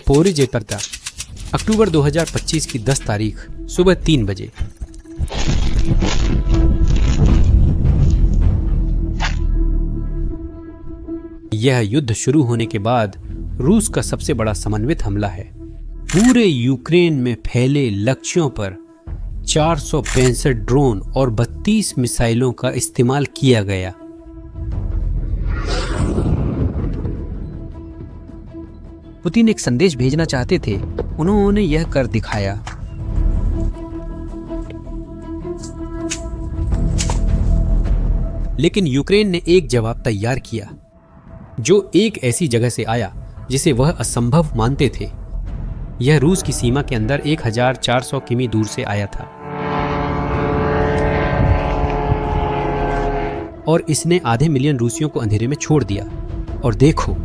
ज़पोरिज़्ह़या, अक्टूबर 2025 की 10 तारीख सुबह 3 बजे। यह युद्ध शुरू होने के बाद रूस का सबसे बड़ा समन्वित हमला है। पूरे यूक्रेन में फैले लक्ष्यों पर 465 ड्रोन और 32 मिसाइलों का इस्तेमाल किया गया। पुतिन एक संदेश भेजना चाहते थे, उन्होंने यह कर दिखाया। लेकिन यूक्रेन ने एक जवाब तैयार किया, जो एक ऐसी जगह से आया जिसे वह असंभव मानते थे। यह रूस की सीमा के अंदर 1400 किमी दूर से आया था और इसने आधे मिलियन रूसियों को अंधेरे में छोड़ दिया। और देखो,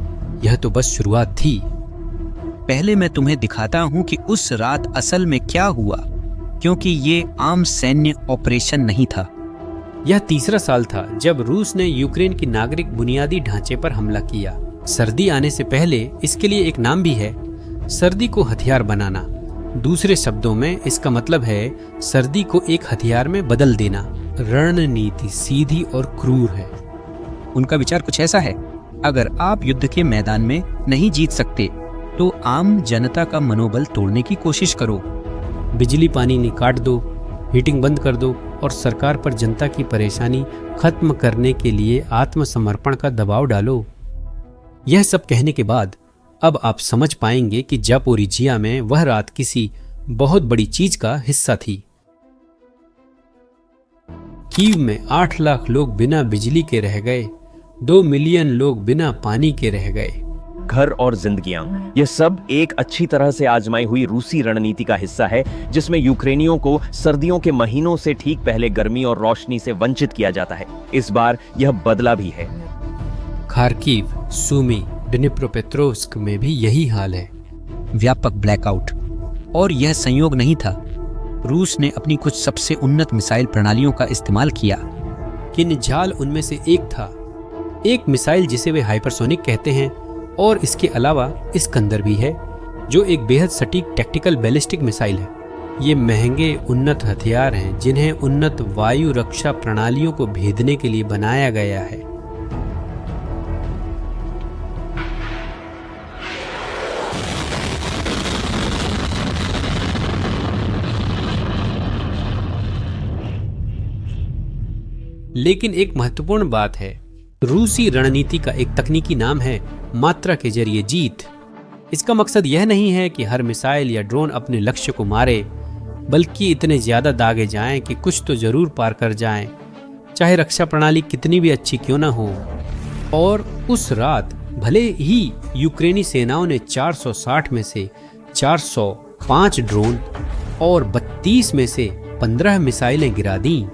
यह तो बस शुरुआत थी। पहले मैं तुम्हें दिखाता हूं कि उस रात असल में क्या हुआ, क्योंकि ये आम सैन्य ऑपरेशन नहीं था। यह तीसरा साल था जब रूस ने यूक्रेन की नागरिक बुनियादी ढांचे पर हमला किया। सर्दी आने से पहले इसके लिए एक नाम भी है, सर्दी को हथियार बनाना। दूसरे शब्दों में इसका मतलब है सर्दी को एक हथियार में बदल देना। रणनीति सीधी और क्रूर है। उनका विचार कुछ ऐसा है, अगर आप युद्ध के मैदान में नहीं जीत सकते तो आम जनता का मनोबल तोड़ने की कोशिश करो। बिजली पानी नहीं काट दो, हीटिंग बंद कर दो और सरकार पर जनता की परेशानी खत्म करने के लिए आत्मसमर्पण का दबाव डालो। यह सब कहने के बाद अब आप समझ पाएंगे कि ज़पोरिज़्ह़या में वह रात किसी बहुत बड़ी चीज का हिस्सा थी। कीव में 8 लाख लोग बिना बिजली के रह गए, 2 मिलियन लोग बिना पानी के रह गए। घर और जिंदगियां, यह सब एक अच्छी तरह से आजमाई हुई रूसी रणनीति का हिस्सा है, जिसमें यूक्रेनियों को सर्दियों के महीनों से ठीक पहले गर्मी और रोशनी से वंचित किया जाता है। इस बार यह बदला भी है। खार्किव, सूमी, डिनिप्रोपेट्रोव्स्क में भी यही हाल है। व्यापक ब्लैकआउट। और यह संयोग नहीं था, रूस ने अपनी कुछ सबसे उन्नत मिसाइल प्रणालियों का इस्तेमाल किया। किंजल उनमें से एक था, एक मिसाइल जिसे वे हाइपरसोनिक कहते हैं, और इसके अलावा इस्कंदर भी है, जो एक बेहद सटीक टैक्टिकल बैलिस्टिक मिसाइल है। ये महंगे उन्नत हथियार हैं जिन्हें उन्नत वायु रक्षा प्रणालियों को भेदने के लिए बनाया गया है। लेकिन एक महत्वपूर्ण बात है, रूसी रणनीति का एक तकनीकी नाम है मात्रा के जरिए जीत। इसका मकसद यह नहीं है कि हर मिसाइल या ड्रोन अपने लक्ष्य को मारे, बल्कि इतने ज्यादा दागे जाएं कि कुछ तो जरूर पार कर जाएं, चाहे रक्षा प्रणाली कितनी भी अच्छी क्यों ना हो। और उस रात भले ही यूक्रेनी सेनाओं ने 460 में से 405 ड्रोन और 32 में से 15 मिसाइलें गिरा दी,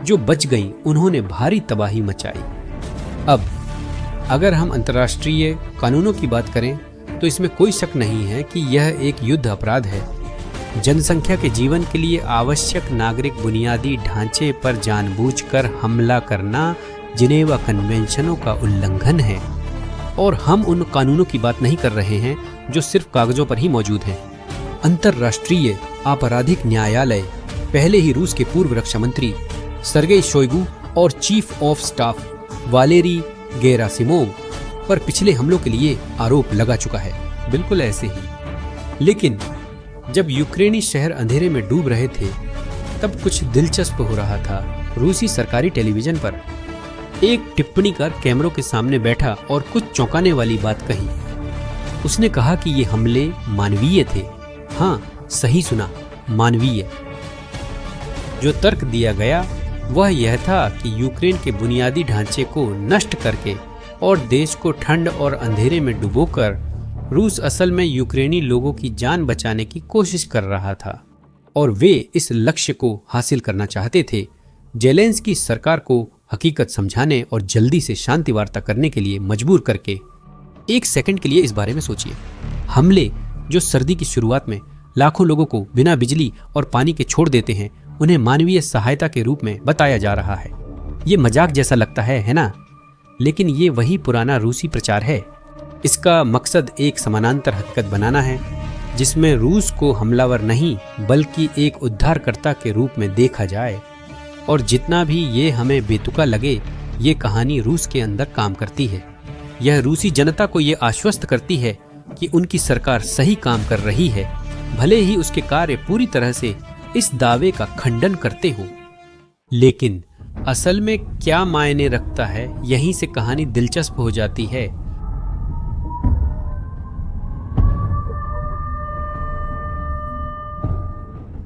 जो बच गईं उन्होंने भारी तबाही मचाई। अब अगर हम अंतर्राष्ट्रीय कानूनों की बात करें तो इसमें कोई शक नहीं है कि यह एक युद्ध अपराध है। जनसंख्या के जीवन के लिए आवश्यक नागरिक बुनियादी ढांचे पर जानबूझकर हमला करना जिनेवा कन्वेंशनों का उल्लंघन है। और हम उन कानूनों की बात नहीं कर रहे हैं जो सिर्फ कागजों पर ही मौजूद हैं। अंतर्राष्ट्रीय आपराधिक न्यायालय पहले ही रूस के पूर्व रक्षा मंत्री सर्गेई शोइगु और chief of staff Valery Gerasimov पर पिछले हमलों के लिए आरोप लगा चुका है, बिल्कुल ऐसे ही। लेकिन जब यूक्रेनी शहर अंधेरे में डूब रहे थे, तब कुछ दिलचस्प हो रहा था। रूसी सरकारी टेलीविजन पर एक टिप्पणीकार कैमरों के सामने बैठा और कुछ चौंकाने वाली बात कही। उसने कहा कि ये हमले मानवीय थे। हाँ, सही सुना, मानवीय। जो तर्क दिया गया वह यह था कि यूक्रेन के बुनियादी ढांचे को नष्ट करके और देश को ठंड और अंधेरे में डुबोकर रूस असल में यूक्रेनी लोगों की जान बचाने की कोशिश कर रहा था और वे इस लक्ष्य को हासिल करना चाहते थे। जेलेंस्की सरकार को हकीकत समझाने और जल्दी से शांति वार्ता करने के लिए मजबूर करके। एक सेकंड के लिए इस बारे में सोचिए। हमले जो सर्दी की शुरुआत में लाखों लोगों को बिना बिजली और पानी के छोड़ देते हैं, उन्हें मानवीय सहायता के रूप में बताया जा रहा है। ये मजाक जैसा लगता है ना? लेकिन ये वही पुराना रूसी प्रचार है। इसका मकसद एक समानांतर हकीकत बनाना है जिसमें रूस को हमलावर नहीं बल्कि एक उद्धारकर्ता के रूप में देखा जाए। और जितना भी ये हमें बेतुका लगे, ये कहानी रूस के अंदर काम करती है। यह रूसी जनता को ये आश्वस्त करती है कि उनकी सरकार सही काम कर रही है, भले ही उसके कार्य पूरी तरह से इस दावे का खंडन करते हों। लेकिन असल में क्या मायने रखता है, यहीं से कहानी दिलचस्प हो जाती है।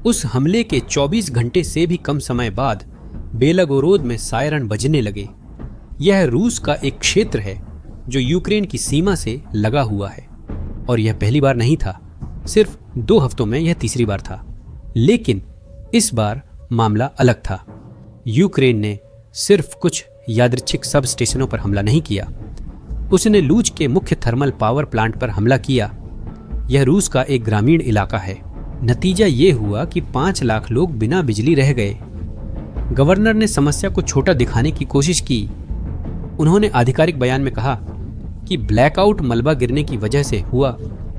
उस हमले के 24 घंटे से भी कम समय बाद बेलागोरोद में सायरन बजने लगे। यह रूस का एक क्षेत्र है जो यूक्रेन की सीमा से लगा हुआ है और यह पहली बार नहीं था। सिर्फ 2 हफ्तों में यह तीसरी बार था। लेकिन इस बार मामला अलग था। यूक्रेन ने सिर्फ कुछ यादृच्छिक सब स्टेशनों पर हमला नहीं किया, उसने लूज के मुख्य थर्मल पावर प्लांट पर हमला किया। यह रूस का एक ग्रामीण इलाका है। नतीजा ये हुआ कि 5 लाख लोग बिना बिजली रह गए। गवर्नर ने समस्या को छोटा दिखाने की कोशिश की। उन्होंने आधिकारिक बयान में कहा कि ब्लैकआउट मलबा गिरने की वजह से हुआ,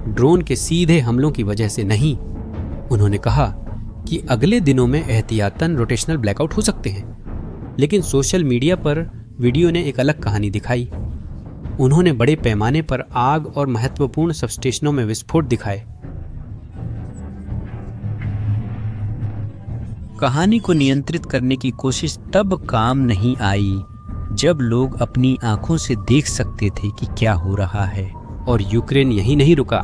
ड्रोन के सीधे हमलों की वजह से नहीं। उन्होंने कहा कि अगले दिनों में एहतियातन रोटेशनल ब्लैकआउट हो सकते हैं। लेकिन सोशल मीडिया पर वीडियो ने एक अलग कहानी दिखाई। उन्होंने बड़े पैमाने पर आग और महत्वपूर्ण सबस्टेशनों में विस्फोट दिखाए। कहानी को नियंत्रित करने की कोशिश तब काम नहीं आई जब लोग अपनी आंखों से देख सकते थे कि क्या हो रहा है। और यूक्रेन यहीं नहीं रुका।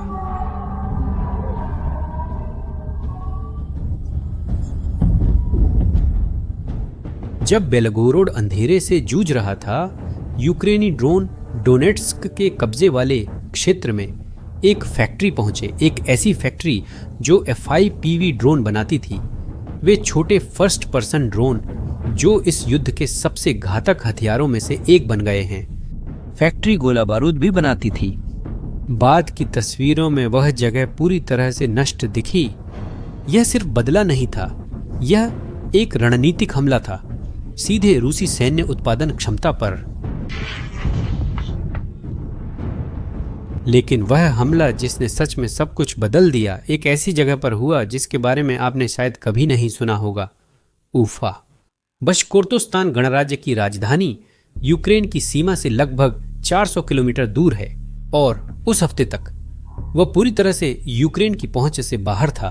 जब बेलागोरोड अंधेरे से जूझ रहा था, यूक्रेनी ड्रोन डोनेट्स्क के कब्जे वाले क्षेत्र में एक फैक्ट्री पहुंचे। एक ऐसी फैक्ट्री जो FIPV ड्रोन बनाती थी। वे छोटे फर्स्ट पर्सन ड्रोन जो इस युद्ध के सबसे घातक हथियारों में से एक बन गए हैं। फैक्ट्री गोला बारूद भी बनाती थी। बाद की तस्वीरों में वह जगह पूरी तरह से नष्ट दिखी। यह सिर्फ बदला नहीं था, यह एक रणनीतिक हमला था, सीधे रूसी सैन्य उत्पादन क्षमता पर। लेकिन वह हमला जिसने सच में सब कुछ बदल दिया, एक ऐसी जगह पर हुआ जिसके बारे में आपने शायद कभी नहीं सुना होगा। उफा। बशकोर्तोस्तान गणराज्य की राजधानी यूक्रेन की सीमा से लगभग 400 किलोमीटर दूर है और उस हफ्ते तक वह पूरी तरह से यूक्रेन की पहुंच से बाहर था।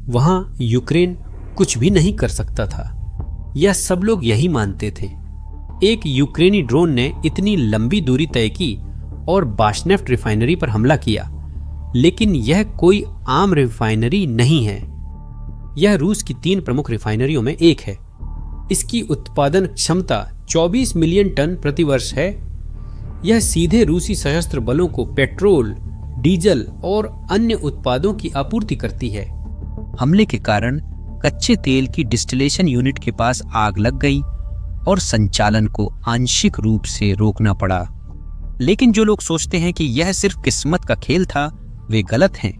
वहां यूक्रेन कुछ भी नहीं कर सकता था। यह सब लोग यही मानते थे। एक यूक्रेनी ड्रोन ने इतनी लंबी दूरी तय की और बाशनेफ्ट रिफाइनरी पर हमला किया। लेकिन यह कोई आम रिफाइनरी नहीं है। यह रूस की 3 प्रमुख रिफाइनरियों में एक है। इसकी उत्पादन क्षमता 24 मिलियन टन प्रति वर्ष है। यह सीधे रूसी सशस्त्र बलों को पेट्रोल, डीजल और अन्य उत्पादों की आपूर्ति करती है। हमले के कारण कच्चे तेल की डिस्टिलेशन यूनिट के पास आग लग गई और संचालन को आंशिक रूप से रोकना पड़ा। लेकिन जो लोग सोचते हैं कि यह सिर्फ किस्मत का खेल था, वे गलत हैं।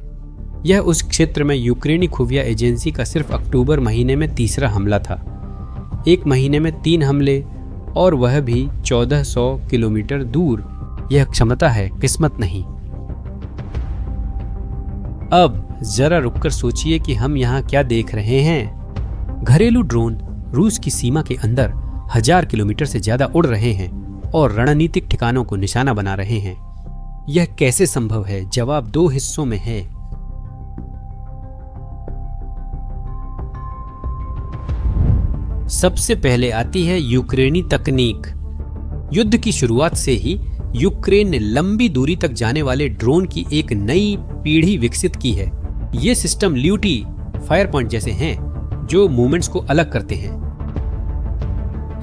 यह उस क्षेत्र में यूक्रेनी खुफिया एजेंसी का सिर्फ अक्टूबर महीने में तीसरा हमला था। 1 महीने में 3 हमले और वह भी 1400 किलोमीटर दूर। यह क्षमता है, किस्मत नहीं। अब जरा रुककर सोचिए कि हम यहाँ क्या देख रहे हैं। घरेलू ड्रोन रूस की सीमा के अंदर 1000 किलोमीटर से ज्यादा उड़ रहे हैं और रणनीतिक ठिकानों को निशाना बना रहे हैं। यह कैसे संभव है? जवाब 2 हिस्सों में है। सबसे पहले आती है यूक्रेनी तकनीक। युद्ध की शुरुआत से ही यूक्रेन ने लंबी दूरी तक जाने वाले ड्रोन की एक नई पीढ़ी विकसित की है। ये सिस्टम ल्यूटी, फायर पॉइंट जैसे हैं जो मूवमेंट्स को अलग करते हैं।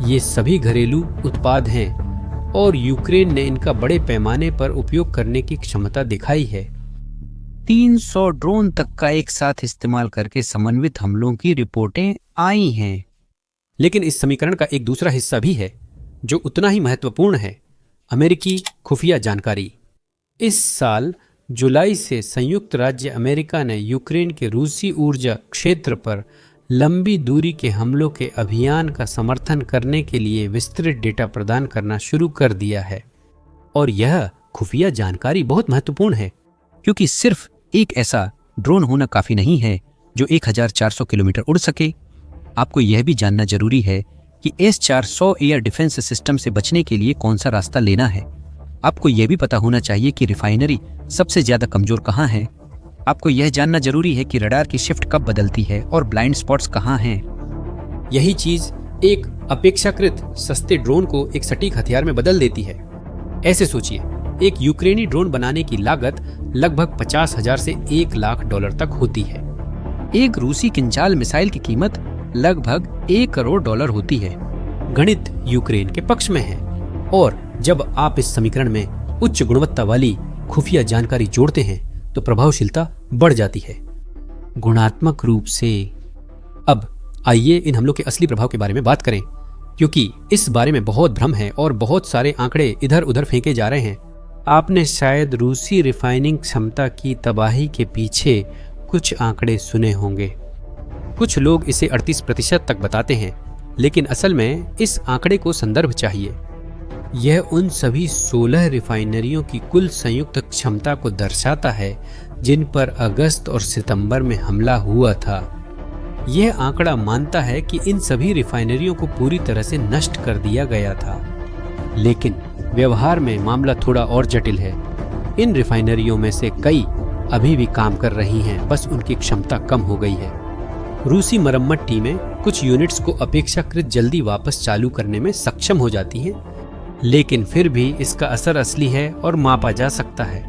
ये सभी घरेलू उत्पाद हैं और यूक्रेन ने इनका बड़े पैमाने पर उपयोग करने की क्षमता दिखाई है। 300 ड्रोन तक का एक साथ इस्तेमाल करके समन्वित हमलों की रिपोर्टें आई हैं। लेकिन इस समीकरण का एक दूसरा हिस्सा भी है जो उतना ही महत्वपूर्ण है, अमेरिकी खुफिया जानकारी। इस साल जुलाई से संयुक्त राज्य अमेरिका ने यूक्रेन के रूसी ऊर्जा क्षेत्र पर लंबी दूरी के हमलों के अभियान का समर्थन करने के लिए विस्तृत डेटा प्रदान करना शुरू कर दिया है। और यह खुफिया जानकारी बहुत महत्वपूर्ण है। क्योंकि सिर्फ एक ऐसा ड्रोन होना काफी नहीं है जो 1400 किलोमीटर उड़ सके। आपको यह भी जानना जरूरी है कि S-400 एयर डिफेंस सिस्टम से बचने के लिए कौन सा रास्ता लेना है। आपको यह भी पता होना चाहिए कि रिफाइनरी सबसे ज्यादा कमजोर कहाँ है। आपको यह जानना जरूरी है कि रडार की शिफ्ट कब बदलती है और ब्लाइंड स्पॉट्स कहाँ हैं। यही चीज एक अपेक्षाकृत सस्ते ड्रोन को एक सटीक हथियार में बदल देती है। ऐसे सोचिए, एक यूक्रेनी ड्रोन बनाने की लागत लगभग 50,000 से $1,00,000 तक होती है। एक रूसी किंजाल मिसाइल की कीमत लगभग $1 करोड़ होती है। गणित यूक्रेन के पक्ष में है, और जब आप इस समीकरण में उच्च गुणवत्ता वाली खुफिया जानकारी जोड़ते हैं तो प्रभावशीलता बढ़ जाती है गुणात्मक रूप से। अब आइए इन हमलों के असली प्रभाव के बारे में बात करें, क्योंकि इस बारे में बहुत भ्रम है और बहुत सारे आंकड़े इधर उधर फेंके जा रहे हैं। आपने शायद रूसी रिफाइनिंग क्षमता की तबाही के पीछे कुछ आंकड़े सुने होंगे। कुछ लोग इसे 38% तक बताते हैं, लेकिन असल में इस आंकड़े को संदर्भ चाहिए। यह उन सभी 16 रिफाइनरियों की कुल संयुक्त क्षमता को दर्शाता है जिन पर अगस्त और सितंबर में हमला हुआ था। यह आंकड़ा मानता है कि इन सभी रिफाइनरियों को पूरी तरह से नष्ट कर दिया गया था, लेकिन व्यवहार में मामला थोड़ा और जटिल है। इन रिफाइनरियों में से कई अभी भी काम कर रही हैं, बस उनकी क्षमता कम हो गई है। रूसी मरम्मत टीमें कुछ यूनिट्स को अपेक्षाकृत जल्दी वापस चालू करने में सक्षम हो जाती हैं, लेकिन फिर भी इसका असर असली है और मापा जा सकता है।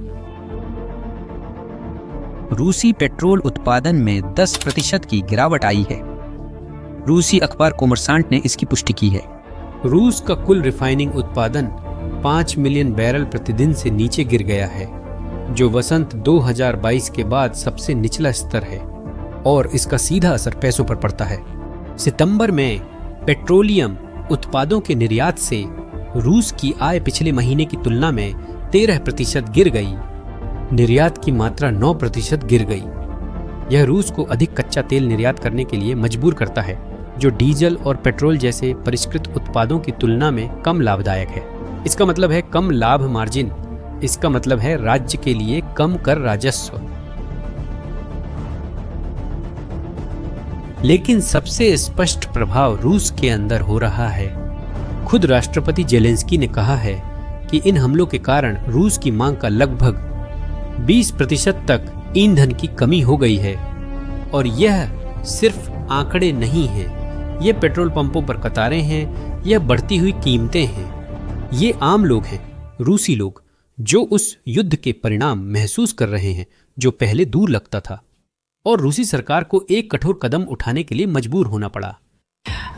रूसी पेट्रोल उत्पादन में 10% की गिरावट आई है। रूसी अखबार कोमरसांट ने इसकी पुष्टि की है। रूस का कुल रिफाइनिंग उत्पादन 5 मिलियन बैरल प्रतिदिन से नीचे गिर गया है, जो वसंत 2022 के बाद सबसे निचला स्तर है, और इसका सीधा असर पैसों पर पड़ता है। सितंबर में पेट्रोलियम उत्पादों के निर्यात से रूस की आय पिछले महीने की तुलना में 13% गिर गई। निर्यात की मात्रा 9% गिर गई। यह रूस को अधिक कच्चा तेल निर्यात करने के लिए मजबूर करता है, जो डीजल और पेट्रोल जैसे परिष्कृत उत्पादों की तुलना में कम लाभदायक है। इसका मतलब है कम लाभ मार्जिन। इसका मतलब है राज्य के लिए कम कर राजस्व। लेकिन सबसे स्पष्ट प्रभाव रूस के अंदर हो रहा है। खुद राष्ट्रपति जेलेंस्की ने कहा है कि इन हमलों के कारण रूस की मांग का लगभग 20% तक ईंधन की कमी हो गई है। और यह सिर्फ आंकड़े नहीं हैं, ये पेट्रोल पंपों पर कतारें हैं, यह बढ़ती हुई कीमतें हैं। ये आम लोग हैं, रूसी लोग, जो उस युद्ध के परिणाम महसूस कर रहे हैं जो पहले दूर लगता था, और रूसी सरकार को एक कठोर कदम उठाने के लिए मजबूर होना पड़ा।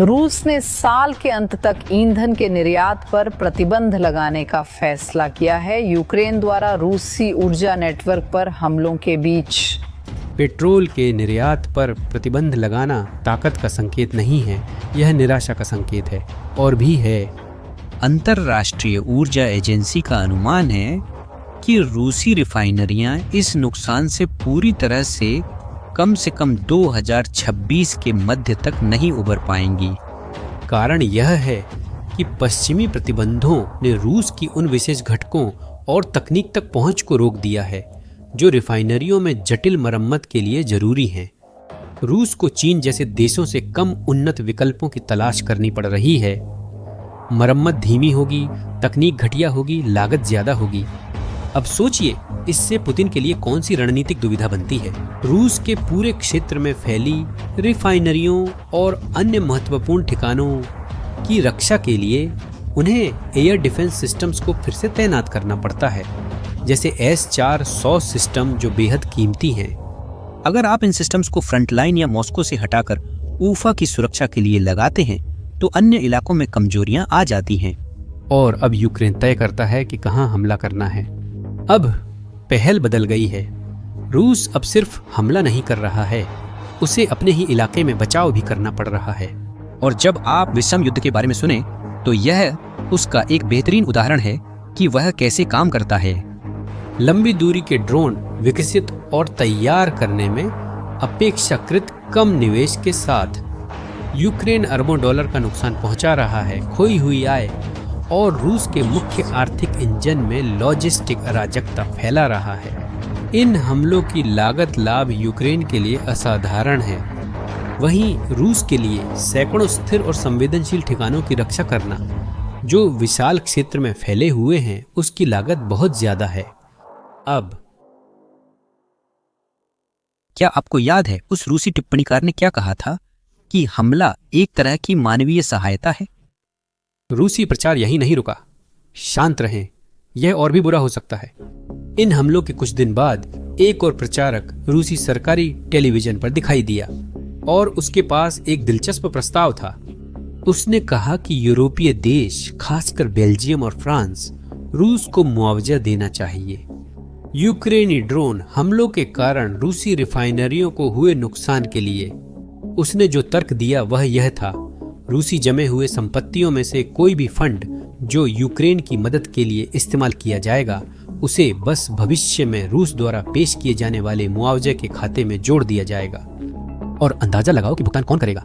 रूस ने साल के अंत तक ईंधन के निर्यात पर प्रतिबंध लगाने का फैसला किया है, यूक्रेन द्वारा रूसी ऊर्जा नेटवर्क पर हमलों के बीच। पेट्रोल के निर्यात पर प्रतिबंध लगाना ताकत का संकेत नहीं है, यह निराशा का संकेत है, और भी है। अंतर्राष्ट्रीय ऊर्जा एजेंसी का अनुमान है कि रूसी रिफाइनरियां इस नुकसान से पूरी तरह से कम 2026 के मध्य तक नहीं उबर पाएंगी। कारण यह है कि पश्चिमी प्रतिबंधों ने रूस की उन विशेष घटकों और तकनीक तक पहुंच को रोक दिया है जो रिफाइनरियों में जटिल मरम्मत के लिए जरूरी हैं। रूस को चीन जैसे देशों से कम उन्नत विकल्पों की तलाश करनी पड़ रही है। मरम्मत धीमी होगी, तकनीक घटिया होगी, लागत ज्यादा होगी। अब सोचिए, इससे पुतिन के लिए कौन सी रणनीतिक दुविधा बनती है। रूस के पूरे क्षेत्र में फैली रिफाइनरियों और अन्य महत्वपूर्ण ठिकानों की रक्षा के लिए उन्हें एयर डिफेंस सिस्टम्स को फिर से तैनात करना पड़ता है, जैसे S-400 सिस्टम, जो बेहद कीमती हैं। अगर आप इन सिस्टम्स को फ्रंटलाइन या मॉस्को से हटाकर ऊफा की सुरक्षा के लिए लगाते हैं तो अन्य इलाकों में कमजोरियां आ जाती हैं। और अब यूक्रेन तय करता है कि कहां हमला करना है। अब पहल बदल गई है। रूस अब सिर्फ हमला नहीं कर रहा है, उसे अपने ही इलाके में बचाव भी करना पड़ रहा है। और जब आप विषम युद्ध के बारे में सुने तो यह उसका एक बेहतरीन उदाहरण है कि वह कैसे काम करता है। लंबी दूरी के ड्रोन विकसित और तैयार करने में अपेक्षाकृत कम निवेश के साथ यूक्रेन अरबों डॉलर का नुकसान पहुंचा रहा है। खोई हुई आय और रूस के मुख्य आर्थिक इंजन में लॉजिस्टिक अराजकता फैला रहा है। इन हमलों की लागत लाभ यूक्रेन के लिए असाधारण है। वहीं रूस के लिए सैकड़ों स्थिर और संवेदनशील ठिकानों की रक्षा करना, जो विशाल क्षेत्र में फैले हुए हैं, उसकी लागत बहुत ज्यादा है। अब क्या आपको याद है उस रूसी टिप्पणीकार ने क्या कहा था कि हमला एक तरह की मानवीय सहायता है? रूसी प्रचार यहीं नहीं रुका। शांत रहें, यह और भी बुरा हो सकता है। इन हमलों के कुछ दिन बाद एक और प्रचारक रूसी सरकारी टेलीविजन पर दिखाई दिया और उसके पास एक दिलचस्प प्रस्ताव था। उसने कहा कि यूरोपीय देश, खासकर बेल्जियम और फ्रांस, रूस को मुआवजा देना चाहिए। यूक्रेनी ड्रोन हमलों के कारण रूसी रिफाइनरियों को हुए नुकसान के लिए उसने जो तर्क दिया वह यह था, रूसी जमे हुए संपत्तियों में से कोई भी फंड जो यूक्रेन की मदद के लिए इस्तेमाल किया जाएगा, उसे बस भविष्य में रूस द्वारा पेश किए जाने वाले मुआवजे के खाते में जोड़ दिया जाएगा। और अंदाजा लगाओ कि भुगतान कौन करेगा?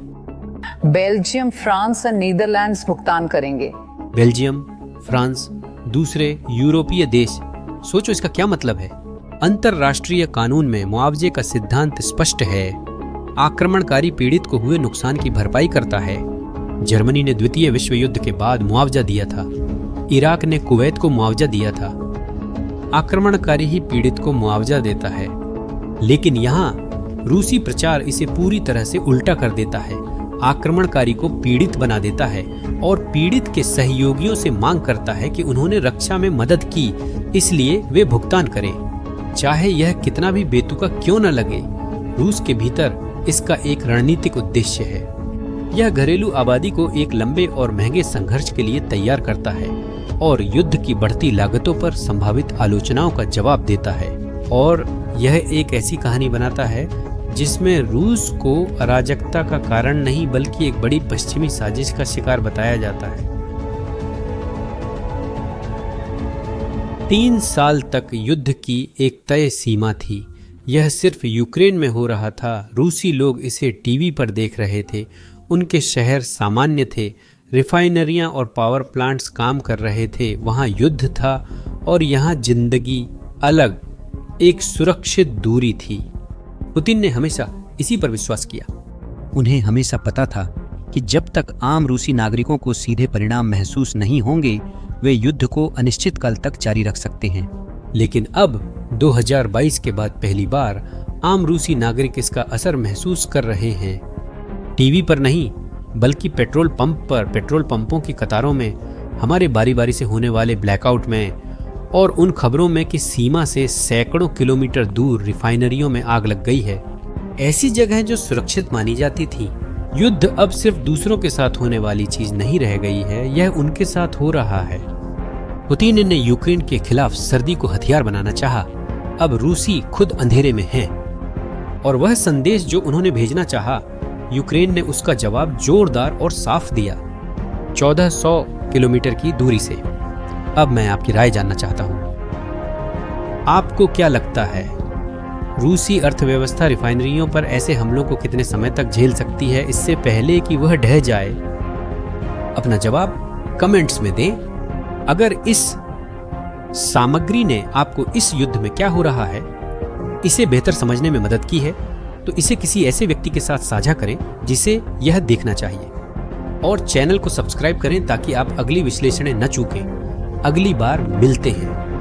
बेल्जियम, फ्रांस और नीदरलैंड्स भुगतान करेंगे। बेल्जियम, फ्रांस, दूसरे यूरोपीय देश। सोचो इसका क्या मतलब है। अंतरराष्ट्रीय कानून में मुआवजे का सिद्धांत स्पष्ट है। आक्रमणकारी पीड़ित को हुए नुकसान की भरपाई करता है। जर्मनी ने द्वितीय विश्व युद्ध के बाद मुआवजा दिया था। इराक ने कुवैत को मुआवजा दिया था। आक्रमणकारी ही पीड़ित को मुआवजा देता है। लेकिन यहाँ रूसी प्रचार इसे पूरी तरह से उल्टा कर देता है। आक्रमणकारी को पीड़ित बना देता है और पीड़ित के सहयोगियों से मांग करता है कि उन्होंने रक्षा में मदद की, इसलिए वे भुगतान करें, चाहे यह कितना भी बेतुका क्यों न लगे। रूस के भीतर इसका एक रणनीतिक उद्देश्य है। यह घरेलू आबादी को एक लंबे और महंगे संघर्ष के लिए तैयार करता है और युद्ध की बढ़ती लागतों पर संभावित आलोचनाओं का जवाब देता है। और यह एक ऐसी कहानी बनाता है जिसमें रूस को अराजकता का कारण नहीं बल्कि एक बड़ी पश्चिमी साजिश का शिकार बताया जाता है। 3 साल तक युद्ध की एक तय सीमा थी। यह सिर्फ यूक्रेन में हो रहा था। रूसी लोग इसे टीवी पर देख रहे थे। उनके शहर सामान्य थे, रिफाइनरियां और पावर प्लांट्स काम कर रहे थे। वहां युद्ध था और यहाँ जिंदगी अलग, एक सुरक्षित दूरी थी। पुतिन ने हमेशा इसी पर विश्वास किया। उन्हें हमेशा पता था कि जब तक आम रूसी नागरिकों को सीधे परिणाम महसूस नहीं होंगे, वे युद्ध को अनिश्चित काल तक जारी रख सकते हैं। लेकिन अब 2022 के बाद पहली बार आम रूसी नागरिक इसका असर महसूस कर रहे हैं। टीवी पर नहीं बल्कि पेट्रोल पंप पर, पेट्रोल पंपों की कतारों में, हमारे बारी बारी से होने वाले ब्लैकआउट में और उन खबरों में कि सीमा से सैकड़ों किलोमीटर दूर रिफाइनरियों में आग लग गई है। ऐसी जगहें जो सुरक्षित मानी जाती थी। युद्ध अब सिर्फ दूसरों के साथ होने वाली चीज नहीं रह गई है, यह उनके साथ हो रहा है। पुतिन ने यूक्रेन के खिलाफ सर्दी को हथियार बनाना चाहा। अब रूसी खुद अंधेरे में हैं और वह संदेश जो उन्होंने भेजना चाहा, यूक्रेन ने उसका जवाब जोरदार और साफ दिया, 1400 किलोमीटर की दूरी से। अब मैं आपकी राय जानना चाहता हूं। आपको क्या लगता है, रूसी अर्थव्यवस्था रिफाइनरियों पर ऐसे हमलों को कितने समय तक झेल सकती है इससे पहले कि वह ढह जाए? अपना जवाब कमेंट्स में दें। अगर इस सामग्री ने आपको इस युद्ध में क्या हो रहा है इसे बेहतर समझने में मदद की है, तो इसे किसी ऐसे व्यक्ति के साथ साझा करें जिसे यह देखना चाहिए। और चैनल को सब्सक्राइब करें ताकि आप अगली विश्लेषणें न चूकें। अगली बार मिलते हैं।